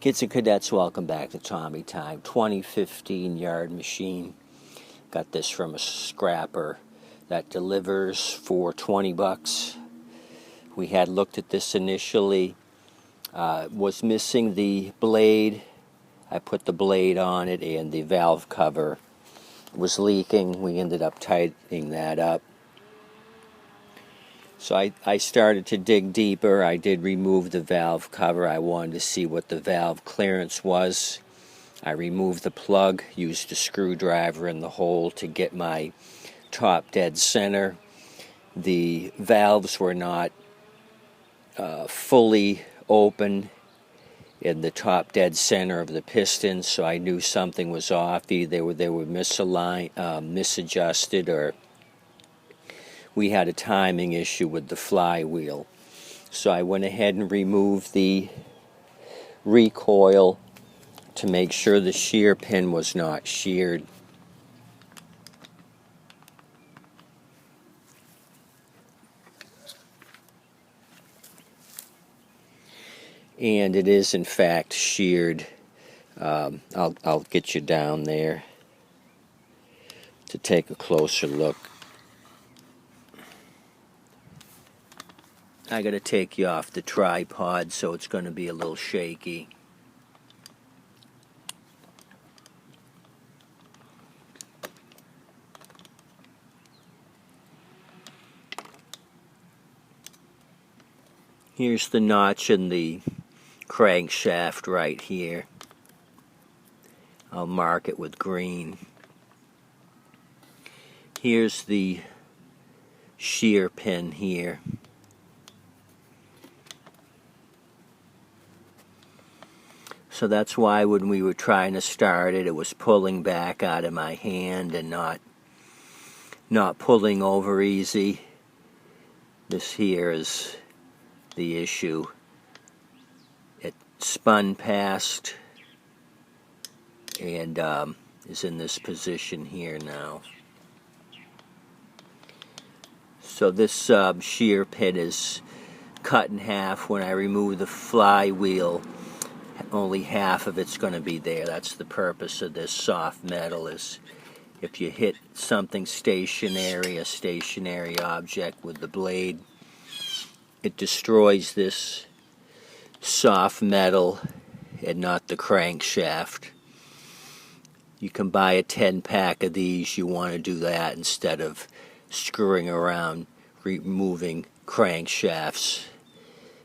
Kids and cadets, welcome back to Tommy Time. 2015 yard machine. Got this from a scrapper that delivers for 20 bucks. We had looked at this initially. Was missing the blade. I put the blade on it and the valve cover was leaking. We ended up tightening that up. So I started to dig deeper. I did remove the valve cover. I wanted to see what the valve clearance was. I removed the plug, used a screwdriver in the hole to get my top dead center. The valves were not fully open in the top dead center of the piston, so I knew something was off. Either they were misaligned, misadjusted, or we had a timing issue with the flywheel. So I went ahead and removed the recoil to make sure the shear pin was not sheared. And it is in fact sheared. I'll get you down there to take a closer look. I got to take you off the tripod, so it's going to be a little shaky. Here's the notch in the crankshaft right here. I'll mark it with green. Here's the shear pin here. So that's why when we were trying to start it, it was pulling back out of my hand and not pulling over easy. This here is the issue. It spun past and is in this position here now. So this shear pin is cut in half. When I remove the flywheel, only half of it's going to be there. That's the purpose of this soft metal, is if you hit something stationary, a stationary object with the blade, it destroys this soft metal and not the crankshaft. You can buy a 10-pack of these. You want to do that instead of screwing around removing crankshafts.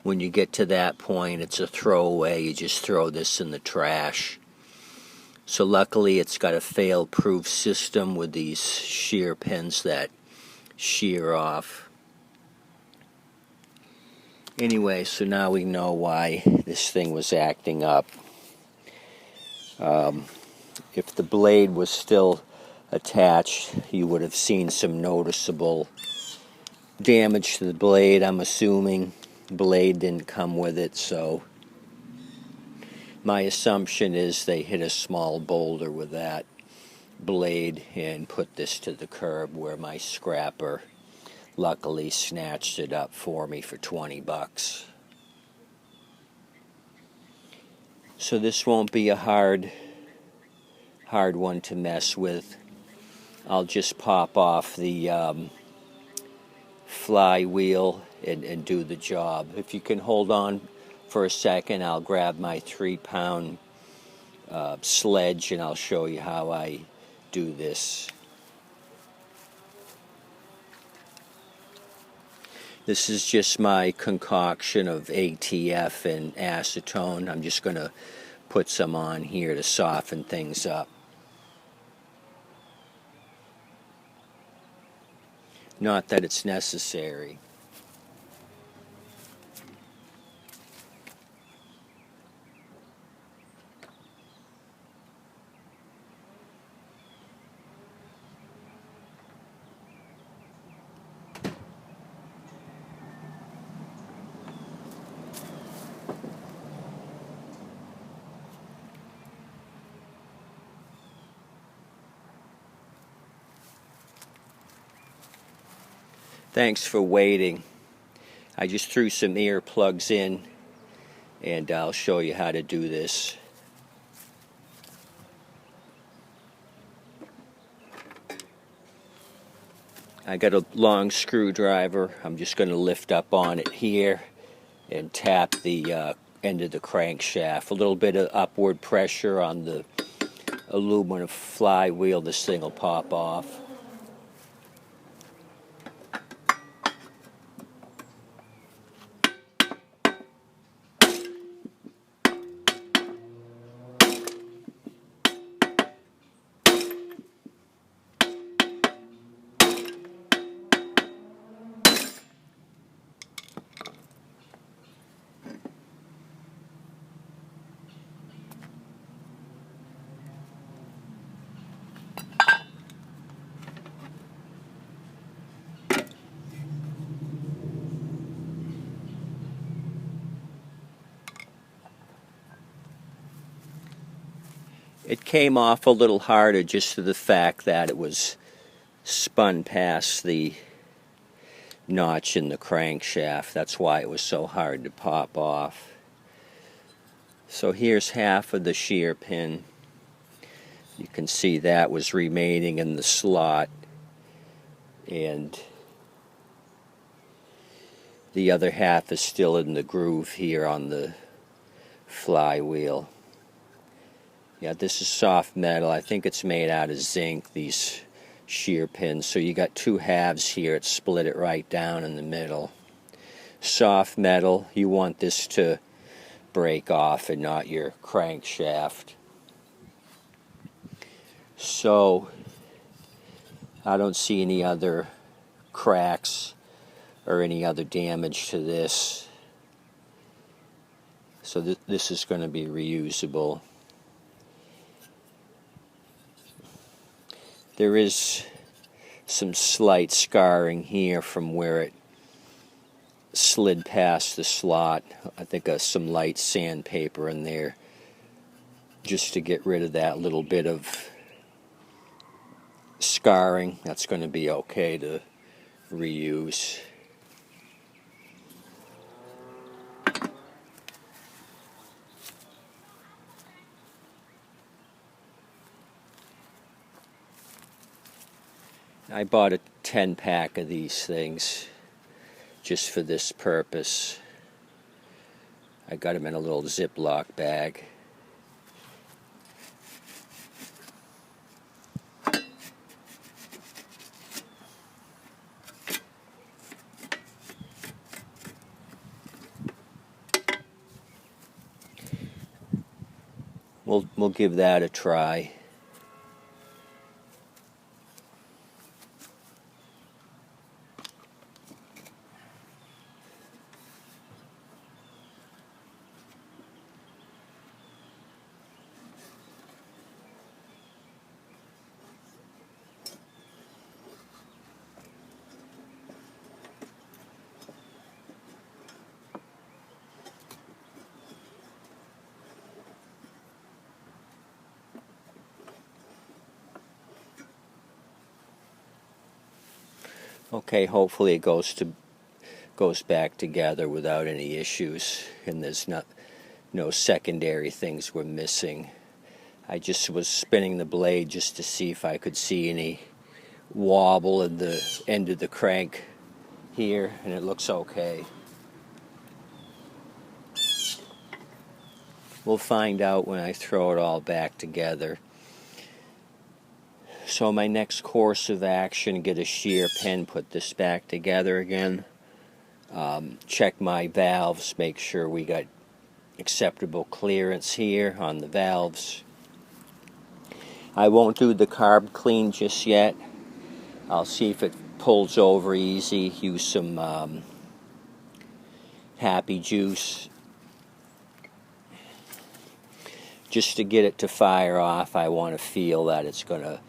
When you get to that point, it's a throwaway. You just throw this in the trash. So luckily it's got a fail-proof system with these shear pins that shear off. Anyway, so now we know why this thing was acting up. If the blade was still attached, you would have seen some noticeable damage to the blade. I'm assuming blade didn't come with it, so my assumption is they hit a small boulder with that blade and put this to the curb, where my scrapper luckily snatched it up for me for 20 bucks. So this won't be a hard one to mess with. I'll just pop off the flywheel and do the job. If you can hold on for a second, I'll grab my 3-pound sledge and I'll show you how I do this. This is just my concoction of ATF and acetone. I'm just going to put some on here to soften things up. Not that it's necessary. Thanks for waiting. I just threw some earplugs in and I'll show you how to do this. I got a long screwdriver. I'm just going to lift up on it here and tap the end of the crankshaft. A little bit of upward pressure on the aluminum flywheel, this thing will pop off. It came off a little harder just to the fact that it was spun past the notch in the crankshaft. That's why it was so hard to pop off. So here's half of the shear pin. You can see that was remaining in the slot, and the other half is still in the groove here on the flywheel. Yeah, this is soft metal. I think it's made out of zinc, these shear pins. So you got two halves here. It split it right down in the middle. Soft metal. You want this to break off and not your crankshaft. So I don't see any other cracks or any other damage to this. So this is going to be reusable. There is some slight scarring here from where it slid past the slot. I think some light sandpaper in there just to get rid of that little bit of scarring. That's going to be okay to reuse. I bought a 10-pack of these things just for this purpose. I got them in a little Ziploc bag. We'll give that a try. Okay, hopefully it goes back together without any issues, and there's no secondary things we're missing. I just was spinning the blade just to see if I could see any wobble in the end of the crank here, and it looks okay. We'll find out when I throw it all back together. So my next course of action, get a shear pen, put this back together again, check my valves, make sure we got acceptable clearance here on the valves. I won't do the carb clean just yet. I'll see if it pulls over easy, use some happy juice. Just to get it to fire off, I want to feel that it's going to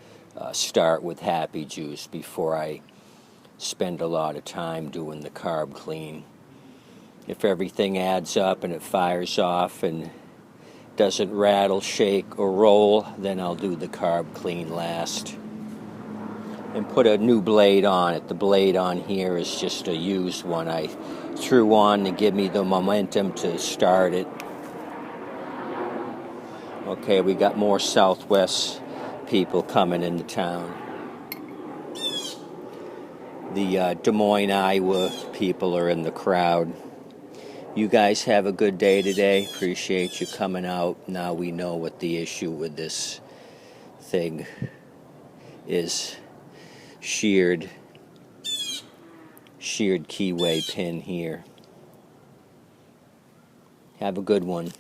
start with happy juice before I spend a lot of time doing the carb clean. If everything adds up and it fires off and doesn't rattle, shake, or roll, then I'll do the carb clean last. And put a new blade on it. The blade on here is just a used one I threw on to give me the momentum to start it. Okay, we got more Southwest people coming into town. The Des Moines, Iowa people are in the crowd. You guys have a good day today. Appreciate you coming out. Now we know what the issue with this thing is. Sheared keyway pin here. Have a good one.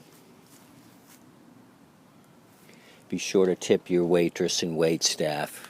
Be sure to tip your waitress and wait staff.